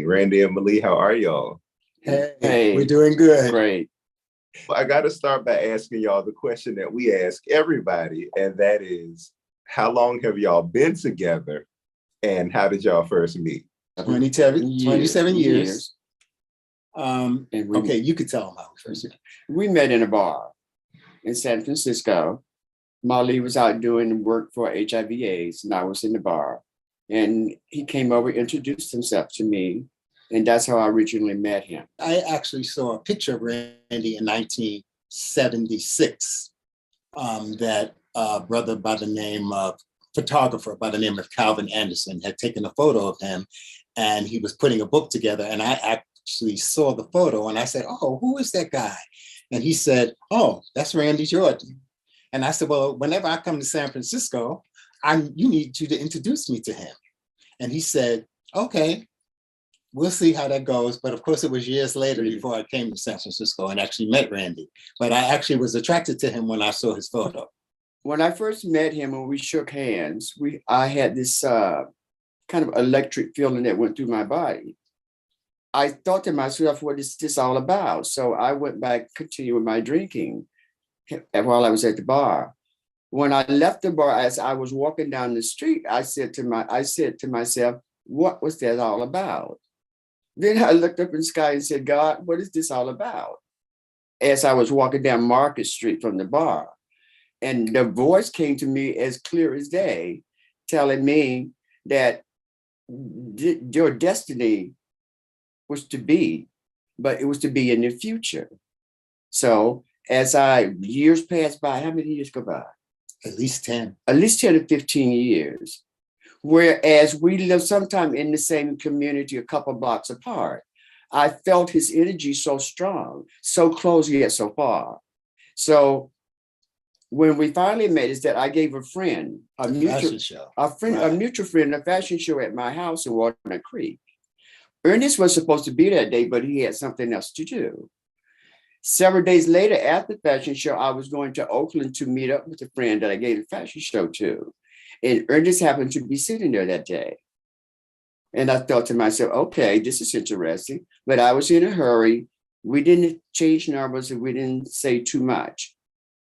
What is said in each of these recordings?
Randy and Malie, how are y'all? Hey, we're doing good. Great. I got to start by asking y'all the question that we ask everybody, and that is, how long have y'all been together, and how did y'all first meet? 27 years. And Okay, you could tell them how we first met. we met in a bar in San Francisco. Molly was out doing work for HIV/AIDS, and I was in the bar. And he came over, introduced himself to me, and that's how I originally met him. I actually saw a picture of Randy in 1976 that photographer by the name of Calvin Anderson had taken a photo of him, and he was putting a book together. And I actually saw the photo, and I said, "Oh, who is that guy?" And he said, "Oh, that's Randy Jordan." And I said, "Well, whenever I come to San Francisco, you need you to introduce me to him." And he said, "Okay, we'll see how that goes." But of course, it was years later before I came to San Francisco and actually met Randy. But I actually was attracted to him when I saw his photo. When I first met him and we shook hands, I had this kind of electric feeling that went through my body. I thought to myself, what is this all about? So I went back, continued with my drinking while I was at the bar. When I left the bar, as I was walking down the street, I said to myself, what was that all about? Then I looked up in the sky and said, God, what is this all about? As I was walking down Market Street from the bar. And the voice came to me as clear as day, telling me that your destiny was to be, but it was to be in the future. So as years passed by, how many years go by? At least 10. At least 10 to 15 years. Whereas we live sometime in the same community, a couple blocks apart. I felt his energy so strong, so close yet so far. So when we finally met, is that I gave a friend, a mutual friend, a fashion show at my house in Walnut Creek. Ernest was supposed to be that day, but he had something else to do. Several days later, at the fashion show, I was going to Oakland to meet up with a friend that I gave the fashion show to. And Ernest happened to be sitting there that day. And I thought to myself, okay, this is interesting. But I was in a hurry. We didn't change numbers and we didn't say too much.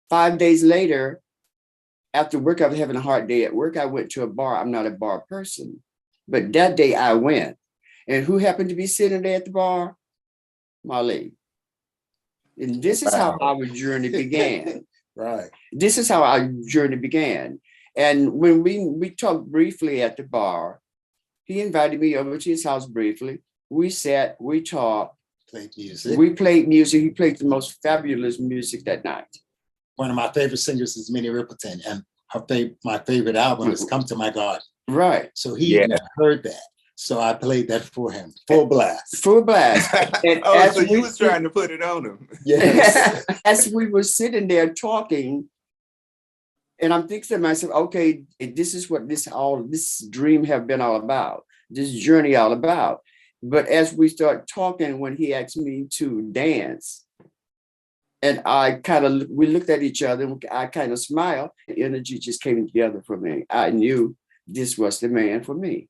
5 days later, after work, I was having a hard day at work. I went to a bar. I'm not a bar person. But that day I went. And who happened to be sitting there at the bar? Molly. And this is how our journey began. Right. This is how our journey began. And when we talked briefly at the bar, he invited me over to his house briefly. We sat, we talked. Played music. We played music. He played the most fabulous music that night. One of my favorite singers is Minnie Riperton, and my favorite album is Come to My Garden. Right. So he heard that. So I played that for him, full blast. Full blast. And so you was trying to put it on him. Yes. As we were sitting there talking, and I'm thinking to myself, okay, this is what this dream have been all about, this journey all about. But as we start talking, when he asked me to dance, and we looked at each other, and I kind of smiled. The energy just came together for me. I knew this was the man for me.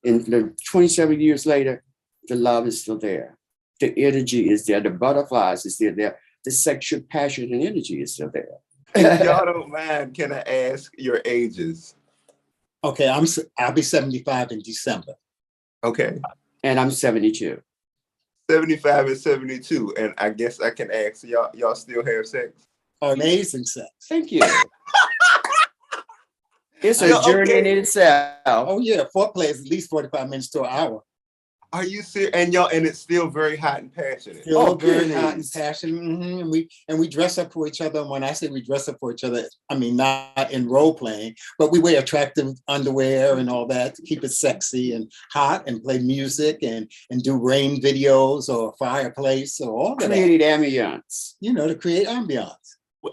And 27 years later, the love is still there. The energy is there. The butterflies is still there. The sexual passion and energy is still there. If y'all don't mind, can I ask your ages? Okay, I'll be 75 in December. Okay. And I'm 72. 75 and 72. And I guess I can ask, y'all still have sex? Amazing sex. Thank you. It's a journey in itself. Oh yeah, foreplay is at least 45 minutes to an hour. Are you serious? And it's still very hot and passionate. Still very hot and passionate. Mm-hmm. And we dress up for each other. And when I say we dress up for each other, I mean not in role playing, but we wear attractive underwear and all that to keep it sexy and hot, and play music and do rain videos or fireplace or all that. Create ambiance. To create ambiance.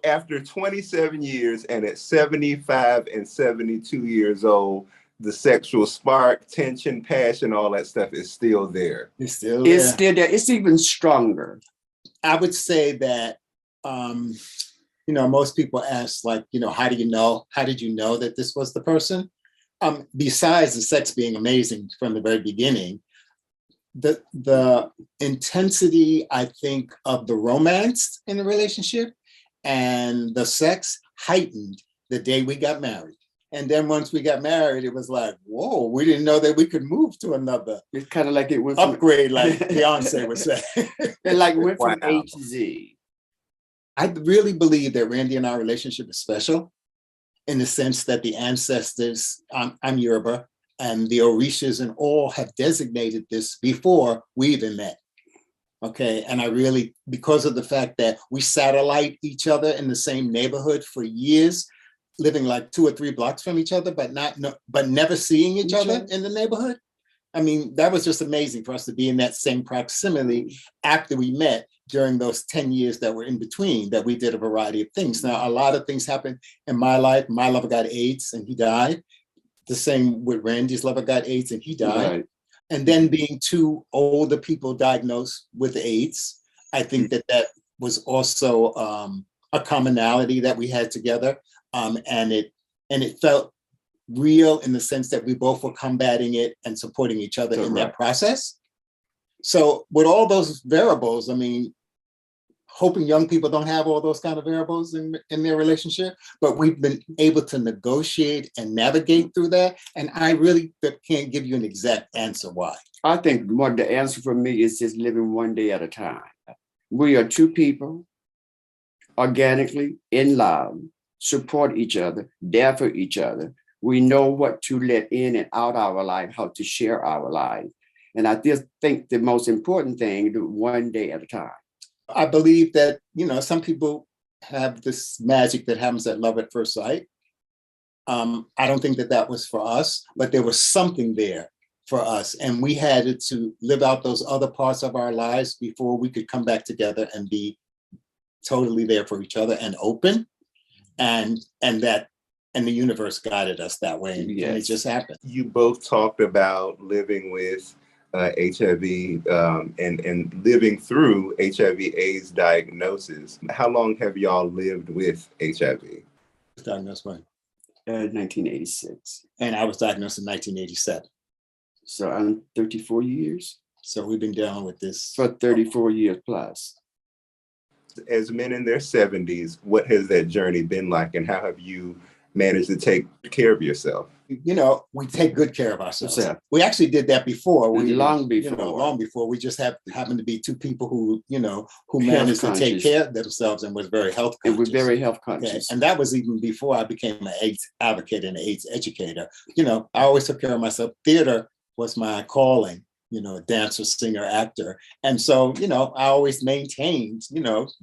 After 27 years and at 75 and 72 years old, the sexual spark, tension, passion, all that stuff is still there. It's still there. It's still there. It's even stronger. I would say that, most people ask, like, how do you know? How did you know that this was the person? Besides the sex being amazing from the very beginning, the intensity, I think, of the romance in the relationship and the sex heightened the day we got married. And then once we got married, it was like, whoa, we didn't know that we could move to another It's kind of like it went upgrade, like Beyonce would say. It like went from Wow. A to Z. I really believe that Randy and our relationship is special in the sense that the ancestors, I'm Yoruba, and the Orishas and all have designated this before we even met. Okay, and I really, because of the fact that we satellite each other in the same neighborhood for years, living like 2 or 3 blocks from each other, but never seeing each other in the neighborhood. I mean, that was just amazing for us to be in that same proximity after we met during those 10 years that were in between, that we did a variety of things. Now, a lot of things happened in my life. My lover got AIDS and he died. The same with Randy's lover got AIDS and he died. Right. And then being 2 older people diagnosed with AIDS, I think that was also a commonality that we had together. And it felt real in the sense that we both were combating it and supporting each other in that process. So with all those variables, I mean, hoping young people don't have all those kind of variables in their relationship, but we've been able to negotiate and navigate through that. And I really can't give you an exact answer why. I think the answer for me is just living one day at a time. We are 2 people, organically in love, support each other, there for each other. We know what to let in and out our life, how to share our life. And I just think the most important thing, one day at a time. I believe that, some people have this magic that happens at love at first sight. I don't think that was for us, but there was something there for us. And we had to live out those other parts of our lives before we could come back together and be totally there for each other and open. And the universe guided us that way. And it just happened. You both talked about living with HIV and living through HIV/AIDS diagnosis. How long have y'all lived with HIV? I was diagnosed when? 1986. And I was diagnosed in 1987. So I'm 34 years. So we've been dealing with this for 34 years plus. As men in their 70s, what has that journey been like, and how have you managed to take care of yourself? We take good care of ourselves. Yeah. We actually did that before. Long before. We just happened to be 2 people who managed to take care of themselves and was very health conscious. And we're very health conscious. Okay. And that was even before I became an AIDS advocate and an AIDS educator. I always took care of myself. Theater was my calling. Dancer, singer, actor. And so, I always maintained,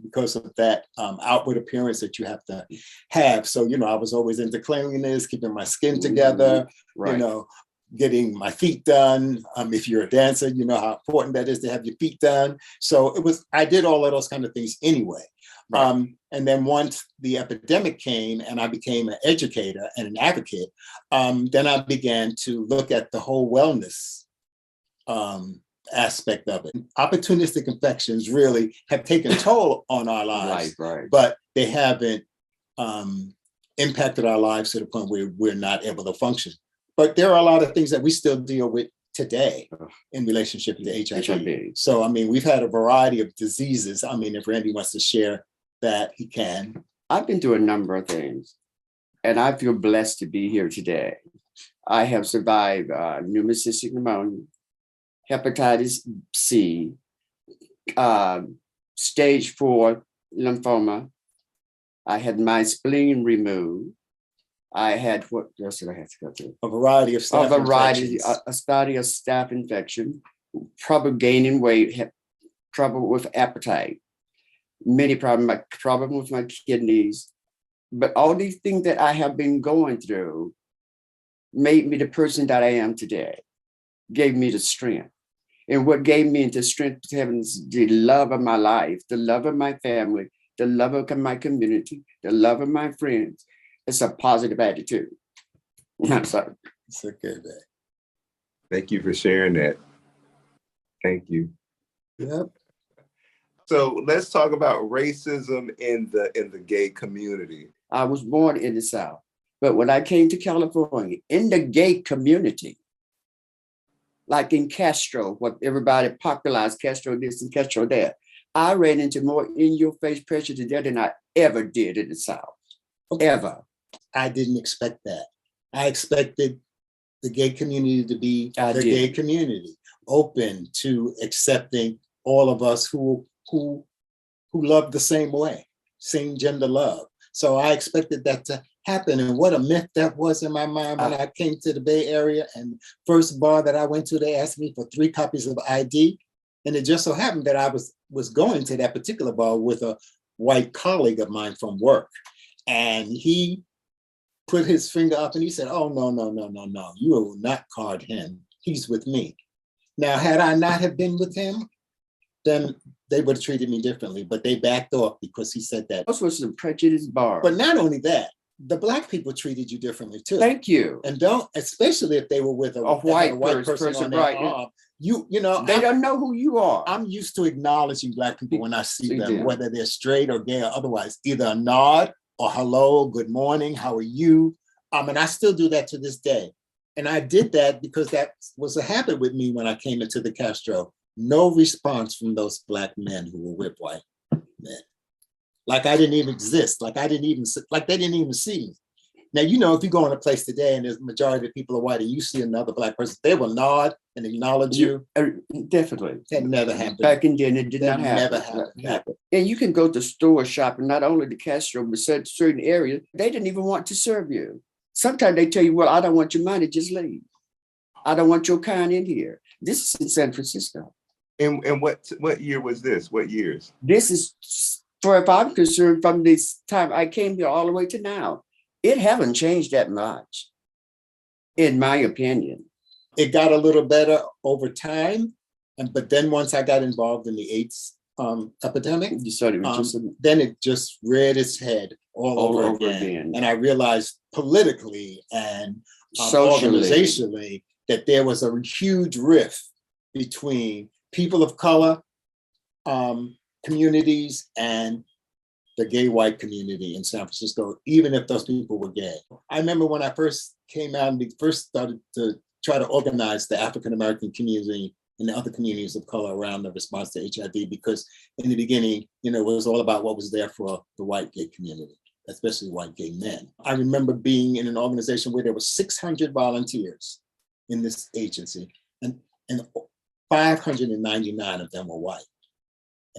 because of that outward appearance that you have to have. So, I was always into cleanliness, keeping my skin together, getting my feet done. If you're a dancer, you know how important that is to have your feet done. So I did all of those kind of things anyway. Right. And then once the epidemic came and I became an educator and an advocate, then I began to look at the whole wellness aspect of it. Opportunistic infections really have taken a toll on our lives, but they haven't impacted our lives to the point where we're not able to function. But there are a lot of things that we still deal with today in relationship to HIV. So, we've had a variety of diseases. If Randy wants to share that, he can. I've been through a number of things, and I feel blessed to be here today. I have survived pneumocystic pneumonia, hepatitis C, stage 4 lymphoma. I had my spleen removed. I had, what else did I have to go through? A variety of staph infections. A study of staph infection, trouble gaining weight, trouble with appetite, many problems, problem with my kidneys. But all these things that I have been going through made me the person that I am today, gave me the strength. And what gave me the strength to having the love of my life, the love of my family, the love of my community, the love of my friends. It's a positive attitude. I'm sorry. It's okay, man. Thank you for sharing that. Thank you. Yep. So let's talk about racism in the gay community. I was born in the South, but when I came to California, in the gay community, like in Castro, what everybody popularized, Castro this and Castro that. I ran into more in-your-face prejudice there than I ever did in the South, ever. I didn't expect that. I expected the gay community to be gay community, open to accepting all of us who love the same way, same gender love. So I expected that to happen. And what a myth that was in my mind when I came to the Bay Area. And first bar that I went to, they asked me for 3 copies of ID. And it just so happened that I was going to that particular bar with a white colleague of mine from work. And he put his finger up and he said, oh, no, you will not card him. He's with me. Now, had I not have been with him, then they would have treated me differently, but they backed off because he said that. Those was a prejudice bar. But not only that, the Black people treated you differently too. Thank you. And especially if they were with a white person on their arm, you know. They don't know who you are. I'm used to acknowledging Black people when I see them, whether they're straight or gay or otherwise, either a nod or hello, good morning, how are you? And I still do that to this day. And I did that because that was a habit with me when I came into the Castro. No response from those Black men who were with white men. Like I didn't even exist. Like they didn't even see me. Now, you know, if you go in a place today and the majority of people are white and you see another Black person, they will nod and acknowledge you. Definitely. That never happened. Back in then, it did not happen. Never happened. And you can go to store shopping, not only the Castro, but certain areas, they didn't even want to serve you. Sometimes they tell you, well, I don't want your money, just leave. I don't want your kind in here. This is in San Francisco. And what year was this? What years? This is, for if I'm concerned, from this time I came here all the way to now, it haven't changed that much, in my opinion. It got a little better over time, but then once I got involved in the AIDS epidemic, then it just reared its head all over again. And I realized politically and organizationally that there was a huge rift between people of color communities and the gay white community in San Francisco, even if those people were gay. I remember when I first came out and we first started to try to organize the African-American community and the other communities of color around the response to HIV, because in the beginning, you know, it was all about what was there for the white gay community, especially white gay men. I remember being in an organization where there were 600 volunteers in this agency, and 599 of them were white.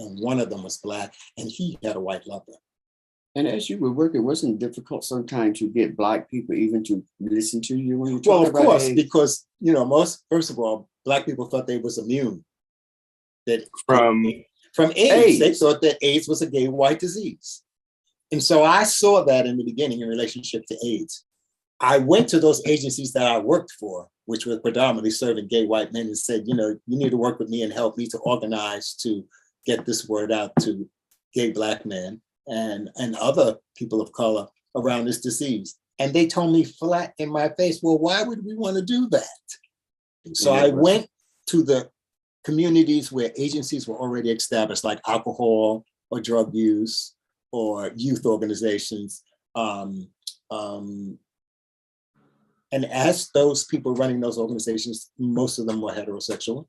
And one of them was Black, and he had a white lover. And as you were working, wasn't it difficult sometimes to get Black people even to listen to you when you talk about? Well, of course, AIDS? Because, you know, first of all, Black people thought they was immune from AIDS. They thought that AIDS was a gay white disease. And so I saw that in the beginning in relationship to AIDS. I went to those agencies that I worked for, which were predominantly serving gay white men, and said, you know, you need to work with me and help me to organize to get this word out to gay Black men and other people of color around this disease. And they told me flat in my face, well, why would we want to do that? So I went to the communities where agencies were already established, like alcohol or drug use or youth organizations, and asked those people running those organizations, most of them were heterosexual,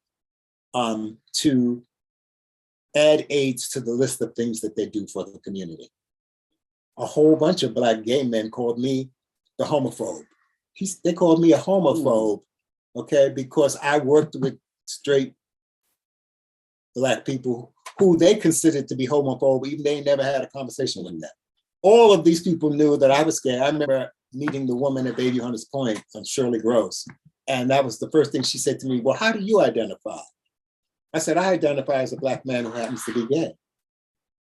to add AIDS to the list of things that they do for the community. A whole bunch of Black gay men called me the homophobe. They called me a homophobe, okay, because I worked with straight Black people who they considered to be homophobe, even they never had a conversation with them. All of these people knew that I was gay. I remember meeting the woman at Baby Hunters Point, Shirley Gross, and that was the first thing she said to me, well, how do you identify? I said, I identify as a Black man who happens to be gay.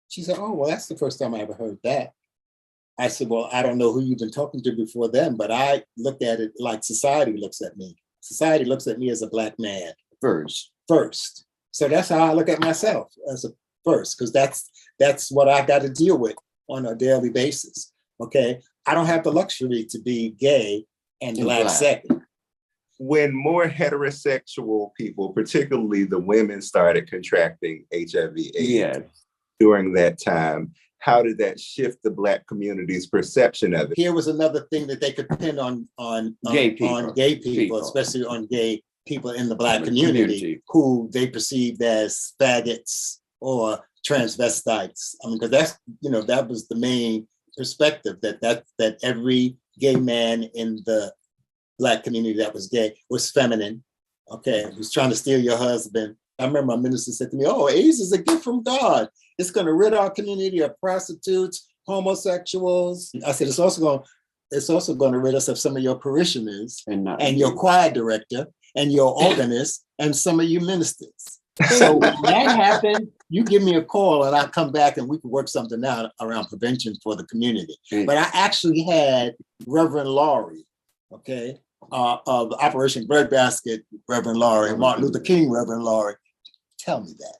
She said, oh, well, that's the first time I ever heard that. I said, well, I don't know who you've been talking to before then, but I looked at it like society looks at me. Society looks at me as a Black man. First. So that's how I look at myself, as a first, because that's what I got to deal with on a daily basis, okay? I don't have the luxury to be gay and Black second. When more heterosexual people, particularly the women, started contracting HIV/AIDS during that time, how did that shift the Black community's perception of it? Here was another thing that they could pin on gay people, especially on gay people in the Black community who they perceived as faggots or transvestites. I mean, because that's, that was the main perspective, that every gay man in the Black community that was gay was feminine, okay, who's trying to steal your husband. I remember my minister said to me, "Oh, AIDS is a gift from God. It's going to rid our community of prostitutes, homosexuals." I said, it's also going to rid us of some of your parishioners and your choir director and your organist and some of you ministers. So when that happened, you give me a call and I'll come back and we can work something out around prevention for the community. But I actually had Reverend Laurie, okay, of Operation Breadbasket, Reverend Laurie, Martin Luther King, Reverend Laurie, tell me that.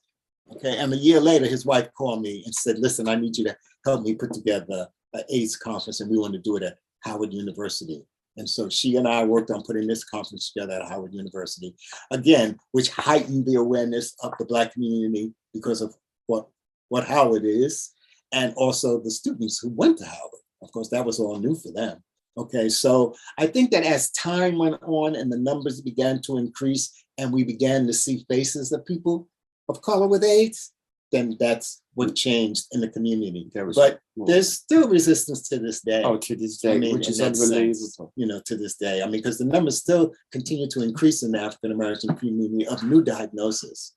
Okay, and a year later, his wife called me and said, "Listen, I need you to help me put together an AIDS conference, and we want to do it at Howard University." And so she and I worked on putting this conference together at Howard University, again, which heightened the awareness of the Black community because of what Howard is, and also the students who went to Howard. Of course, that was all new for them. Okay, so I think that as time went on and the numbers began to increase and we began to see faces of people of color with AIDS, then that's what changed in the community. But there's still resistance to this day. Oh, to this day, which is unbelievable. To this day. I mean, because the numbers still continue to increase in the African-American community of new diagnosis.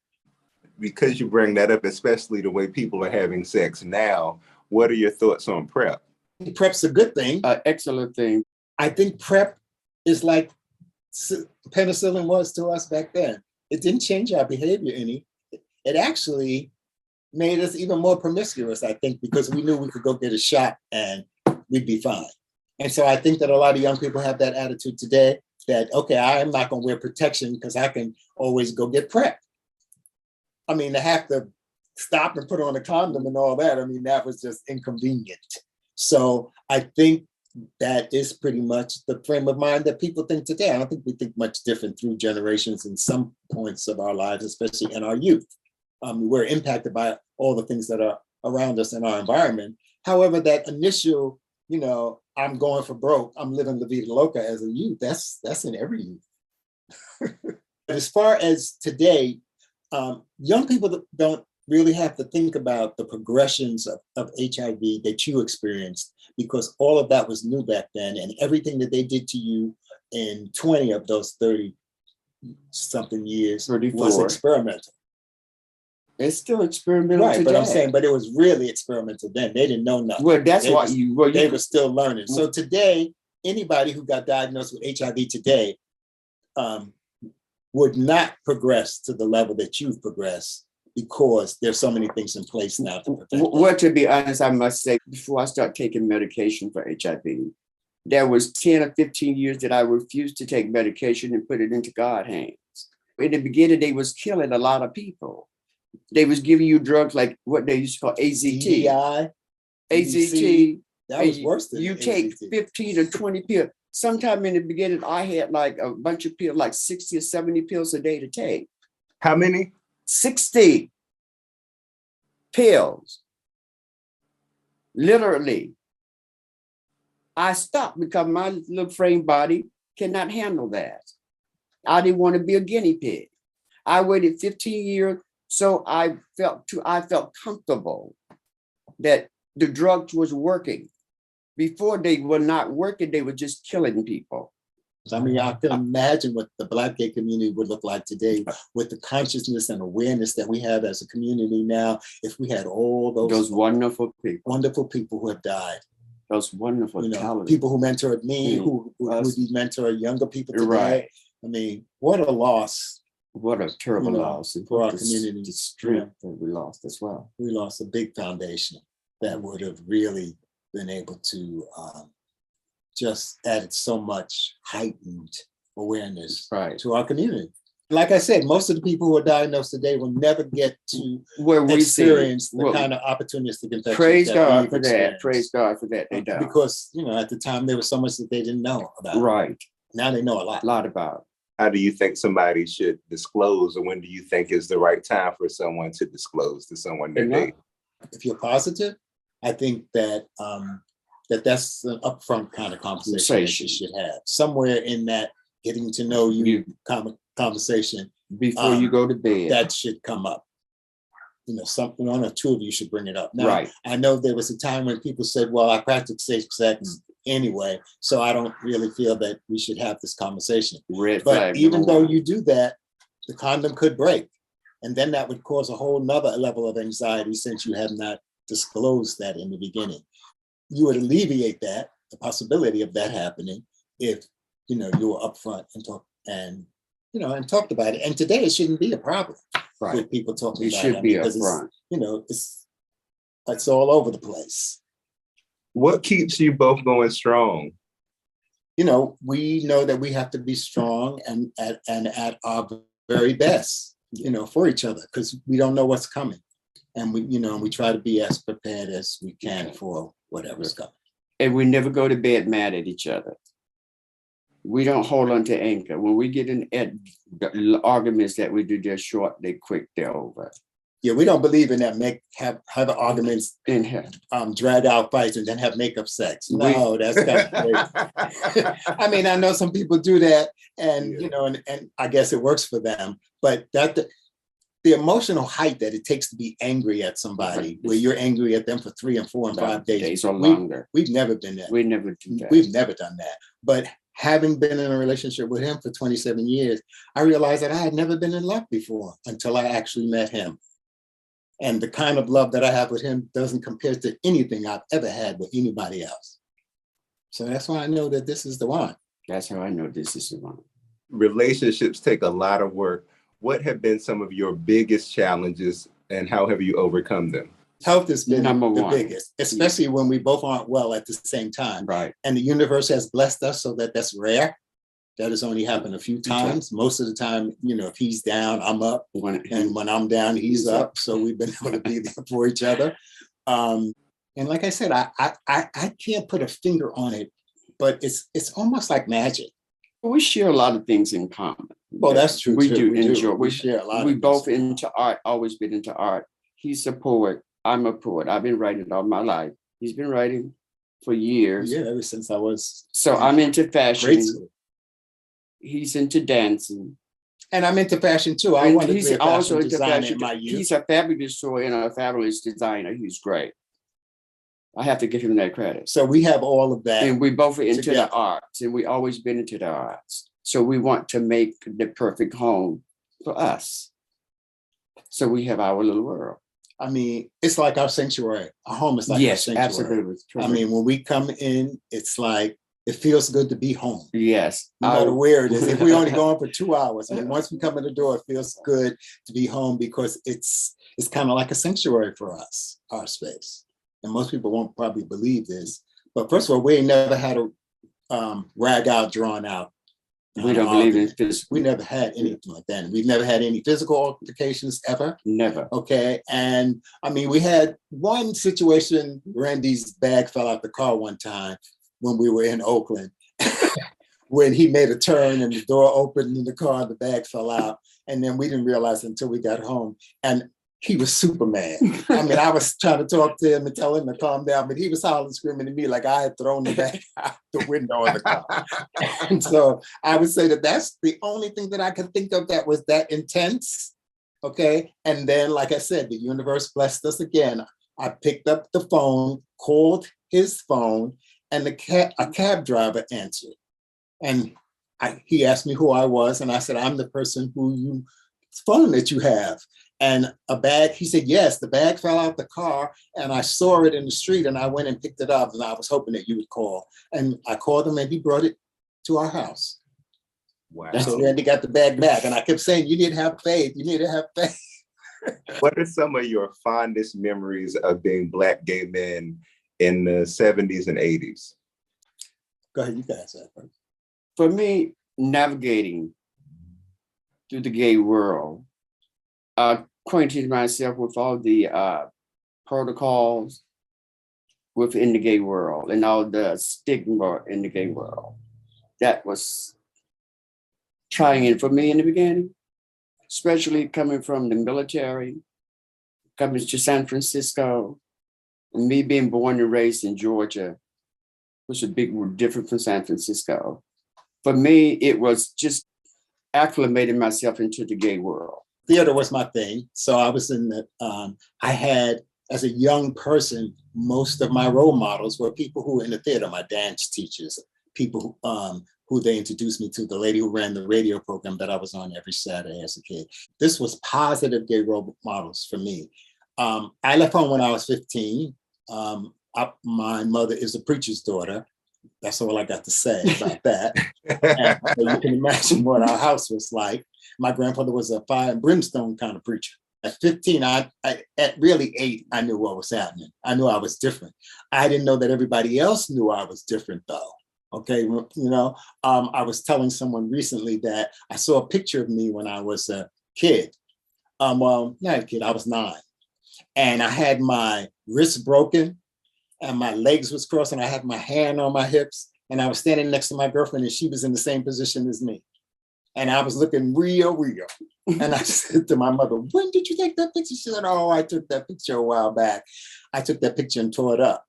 Because you bring that up, especially the way people are having sex now, what are your thoughts on PrEP? PrEP's a good thing. Excellent thing. I think PrEP is like penicillin was to us back then. It didn't change our behavior any. It actually made us even more promiscuous, I think, because we knew we could go get a shot and we'd be fine. And so I think that a lot of young people have that attitude today that, okay, I'm not going to wear protection because I can always go get PrEP. I mean, to have to stop and put on a condom and all that, I mean, that was just inconvenient. So I think that is pretty much the frame of mind that people think today. I don't think we think much different through generations in some points of our lives, especially in our youth. We're impacted by all the things that are around us in our environment. However, that initial, I'm going for broke, I'm living La Vida Loca as a youth, that's in every youth. As far as today, young people don't really have to think about the progressions of HIV that you experienced, because all of that was new back then, and everything that they did to you in 20 of those 30 something years 34. Was experimental. It's still experimental today. But I'm saying, but it was really experimental then. They didn't know nothing. Well, that's why they were still learning. So today, anybody who got diagnosed with HIV today would not progress to the level that you've progressed, because there's so many things in place now to prevent. Well, to be honest, I must say, before I start taking medication for HIV, there was 10 or 15 years that I refused to take medication and put it into God's hands. In the beginning, they was killing a lot of people. They was giving you drugs like what they used to call AZT. AZT. That was worse than you AZT. take 15 or 20 pills. Sometime in the beginning, I had like a bunch of pills, like 60 or 70 pills a day to take. How many? 60 pills. Literally. I stopped because my little frame body cannot handle that. I didn't want to be a guinea pig. I waited 15 years, so I felt comfortable that the drugs was working. Before they were not working, they were just killing people. I mean, I can imagine what the Black gay community would look like today with the consciousness and awareness that we have as a community now, if we had all those wonderful people who have died. Those wonderful talents. People who mentored me, who would be mentoring younger people today. Right. I mean, what a loss. What a terrible loss for our community. The strength that we lost as well. We lost a big foundation that would have really been able to just added so much heightened awareness to our community. Like I said, most of the people who are diagnosed today will never get to experience the kind of opportunistic infection. Praise God for that. Praise God for that. They don't. Because, at the time there was so much that they didn't know about. Right. Now they know a lot about. How do you think somebody should disclose, or when do you think is the right time for someone to disclose to someone they're dating? If you're positive, I think that that's an upfront kind of conversation you should have. Somewhere in that getting to know you conversation Before you go to bed. that should come up. You know, one or two of you should bring it up. Now, Right. I know there was a time when people said, well, I practice safe sex anyway, so I don't really feel that we should have this conversation. Red But flag. even number though one. you do that, the condom could break. And then that would cause a whole nother level of anxiety since you have not disclosed that in the beginning. You would alleviate that, the possibility of that happening, if you know you were upfront and talked about it. And today it shouldn't be a problem with people talking about it. It should be because upfront. It's all over the place. What keeps you both going strong? You know, we know that we have to be strong and at our very best, you know, for each other, because we don't know what's coming. And we try to be as prepared as we can for whatever's coming. And we never go to bed mad at each other. We don't hold on to anger. When we get in the arguments that we do, they're short, they're quick, they're over. Yeah, we don't believe in that. Have arguments, In here. drag out fights, and then have makeup sex. No, that's kind of crazy. I mean, I know some people do that, and and I guess it works for them. But the emotional height that it takes to be angry at somebody, where you're angry at them for 3 and 4 and 5 days or longer. We've never been there. We never do that. We've never done that. But having been in a relationship with him for 27 years, I realized that I had never been in love before until I actually met him. And the kind of love that I have with him doesn't compare to anything I've ever had with anybody else. So that's why I know that this is the one. That's how I know this is the one. Relationships take a lot of work. What have been some of your biggest challenges and how have you overcome them? Health has been Number the one. biggest, especially when we both aren't well at the same time. Right. And the universe has blessed us so that that's rare. That has only happened a few times. Most of the time, if he's down, I'm up. And when I'm down, he's up. So we've been able to be there for each other. And like I said, I can't put a finger on it, but it's almost like magic. We share a lot of things in common. Well, that's true. We too. do enjoy. We share a lot. We of both things. into art, always been into art. He's a poet. I'm a poet. I've been writing all my life. He's been writing for years. Yeah, ever since I was. So I'm into fashion. Grade school. He's into dancing. And I'm into fashion too. I And want to he's be a also fashion into designer fashion. in my youth. He's a fabulous story and a fabulous designer. He's great. I have to give him that credit. So we have all of that. And we both are into together. the arts, and we always been into the arts. So we want to make the perfect home for us. So we have our little world. I mean, it's like our sanctuary. Our home is like our Yes, sanctuary. absolutely. I mean, when we come in, it's like, it feels good to be home. Yes. No matter where it is. If we only go on for 2 hours, I mean, once we come in the door, it feels good to be home because it's kind of like a sanctuary for us, our space. And most people won't probably believe this. But first of all, we ain't never had a rag out, drawn out. We don't believe in physical. We never had anything like that. We've never had any physical altercations ever. Never. Okay. And I mean, we had one situation, Randy's bag fell out the car one time when we were in Oakland, when he made a turn and the door opened in the car, and the bag fell out. And then we didn't realize it until we got home. And he was super mad. I mean, I was trying to talk to him and tell him to calm down, but he was howling, screaming at me like I had thrown the bag out the window of the car. And so I would say that that's the only thing that I could think of that was that intense. Okay. And then, like I said, the universe blessed us again. I picked up the phone, called his phone, and a cab driver answered. And he asked me who I was. And I said, I'm the person whose phone that you have. And a bag, he said, yes, the bag fell out the car and I saw it in the street and I went and picked it up and I was hoping that you would call. And I called him and he brought it to our house. Wow. So Randy got the bag back and I kept saying, you need to have faith. You need to have faith. What are some of your fondest memories of being Black gay men in the 70s and 80s? Go ahead, you guys have first. For me, navigating through the gay world, acquainting myself with all the protocols within the gay world and all the stigma in the gay world. That was trying for me in the beginning, especially coming from the military, coming to San Francisco, and me being born and raised in Georgia was a big difference from San Francisco. For me, it was just acclimated myself into the gay world. Theater was my thing. So I was in the, I had, as a young person, most of my role models were people who were in the theater, my dance teachers, people who they introduced me to, the lady who ran the radio program that I was on every Saturday as a kid. This was positive gay role models for me. I left home when I was 15. My mother is a preacher's daughter. That's all I got to say about that. And so you can imagine what our house was like. My grandfather was a fire and brimstone kind of preacher. At 15, at really 8, I knew what was happening. I knew I was different. I didn't know that everybody else knew I was different though. Okay, you know, I was telling someone recently that I saw a picture of me when I was a kid. Well, not a kid, I was 9. And I had my wrists broken and my legs was crossed and I had my hand on my hips and I was standing next to my girlfriend and she was in the same position as me. And I was looking real. And I said to my mother, when did you take that picture? She said, oh, I took that picture a while back. I took that picture and tore it up.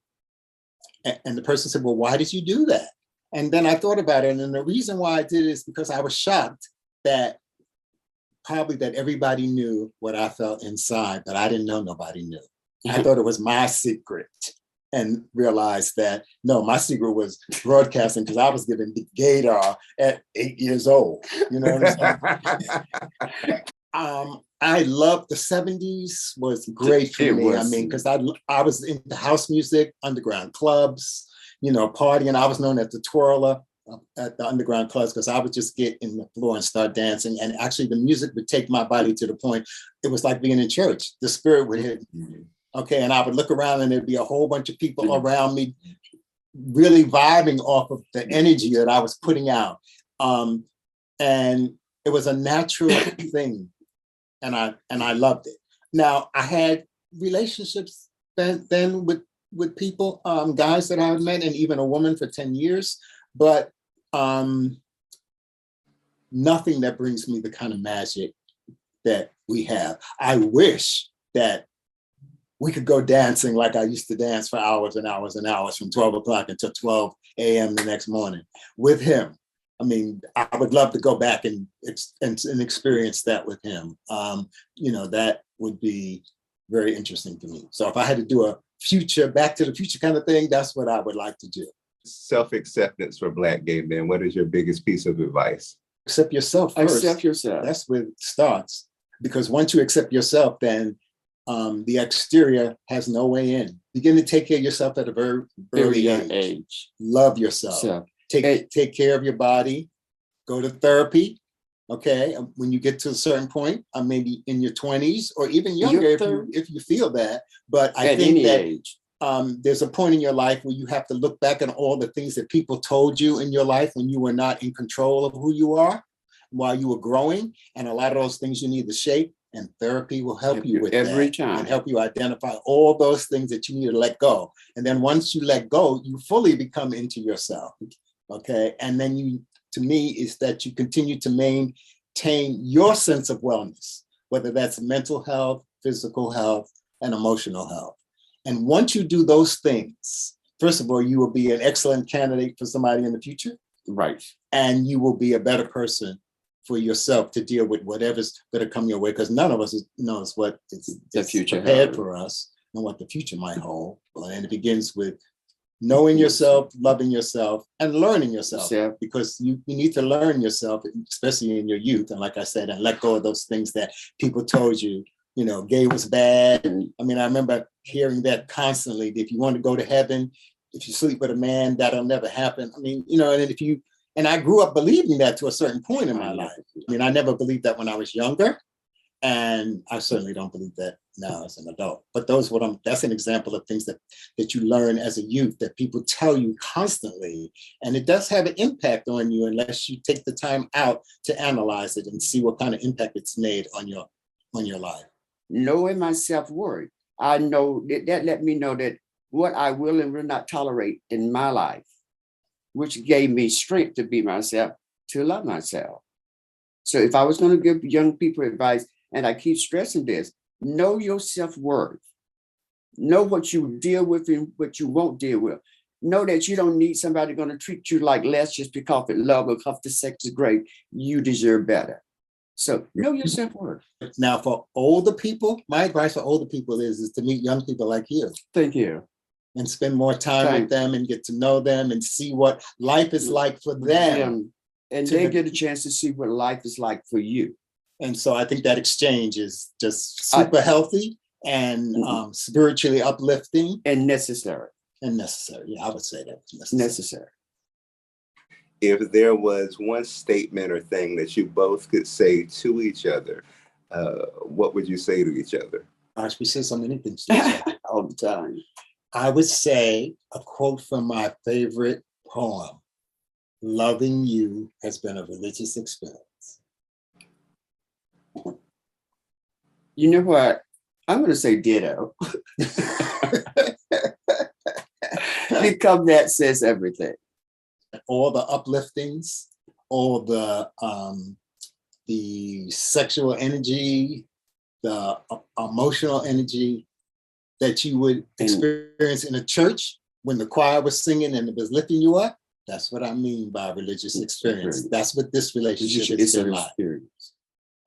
And the person said, well, why did you do that? And then I thought about it. And the reason why I did it is because I was shocked that probably that everybody knew what I felt inside, but I didn't know nobody knew. I thought it was my secret and realized that, no, my secret was broadcasting because I was given the gaydar at 8 years old. You know what I'm saying? I loved the 70s, was great for me. I mean, because I was into house music, underground clubs, you know, partying. I was known as the twirler at the underground clubs because I would just get in the floor and start dancing. And actually the music would take my body to the point, it was like being in church. The spirit would hit me. Okay, and I would look around and there'd be a whole bunch of people around me really vibing off of the energy that I was putting out. And it was a natural thing. And I loved it. Now I had relationships then with people, guys that I had met, and even a woman for 10 years, but nothing that brings me the kind of magic that we have. I wish that we could go dancing like I used to dance for hours and hours and hours from 12 o'clock until 12 a.m. the next morning with him. I mean, I would love to go back and experience that with him. You know, that would be very interesting to me. So if I had to do a future, back to the future kind of thing, that's what I would like to do. Self-acceptance for Black gay men. What is your biggest piece of advice? Accept yourself first. Accept yourself. That's where it starts. Because once you accept yourself, then the exterior has no way in. Begin to take care of yourself at a very early young age. Love yourself. So, take care of your body. Go to therapy. Okay, when you get to a certain point, maybe in your 20s or even younger, if you feel that. But I think that there's a point in your life where you have to look back on all the things that people told you in your life when you were not in control of who you are, while you were growing, and a lot of those things you need to shape. And therapy will help you with every that time and help you identify all those things that you need to let go. And then once you let go, you fully become into yourself. Okay. And then to me, is that you continue to maintain your sense of wellness, whether that's mental health, physical health, and emotional health. And once you do those things, first of all, you will be an excellent candidate for somebody in the future. Right. And you will be a better person for yourself to deal with whatever's going to come your way, because none of us knows what is the future prepared for us and what the future might hold. And it begins with knowing yourself, loving yourself, and learning yourself. Because you need to learn yourself, especially in your youth. And like I said, and let go of those things that people told you, you know, gay was bad. I mean, I remember hearing that constantly. If you want to go to heaven, if you sleep with a man, that'll never happen. I mean, you know, and I grew up believing that to a certain point in my life. I mean, I never believed that when I was younger, and I certainly don't believe that now as an adult. But that's an example of things that you learn as a youth, that people tell you constantly, and it does have an impact on you unless you take the time out to analyze it and see what kind of impact it's made on your life. Knowing my self-worth, I know that let me know that what I will and will not tolerate in my life, which gave me strength to be myself, to love myself. So if I was going to give young people advice, and I keep stressing this, know your self-worth. Know what you deal with and what you won't deal with. Know that you don't need somebody going to treat you like less just because it love or because the sex is great. You deserve better. So know your self-worth. Now, for older people, my advice for older people is to meet young people like you. Thank you. And spend more time with them and get to know them and see what life is like for them. And they get a chance to see what life is like for you. And so I think that exchange is just super healthy and spiritually uplifting. And necessary. And necessary. Yeah, I would say that. Necessary. If there was one statement or thing that you both could say to each other, what would you say to each other? Gosh, we say so many things to each other all the time. I would say a quote from my favorite poem: "Loving you has been a religious experience." You know what? I'm going to say ditto. Because that says everything. All the upliftings, all the sexual energy, the emotional energy that you would experience in a church when the choir was singing and it was lifting you up. That's what I mean by religious experience. That's what this relationship is like.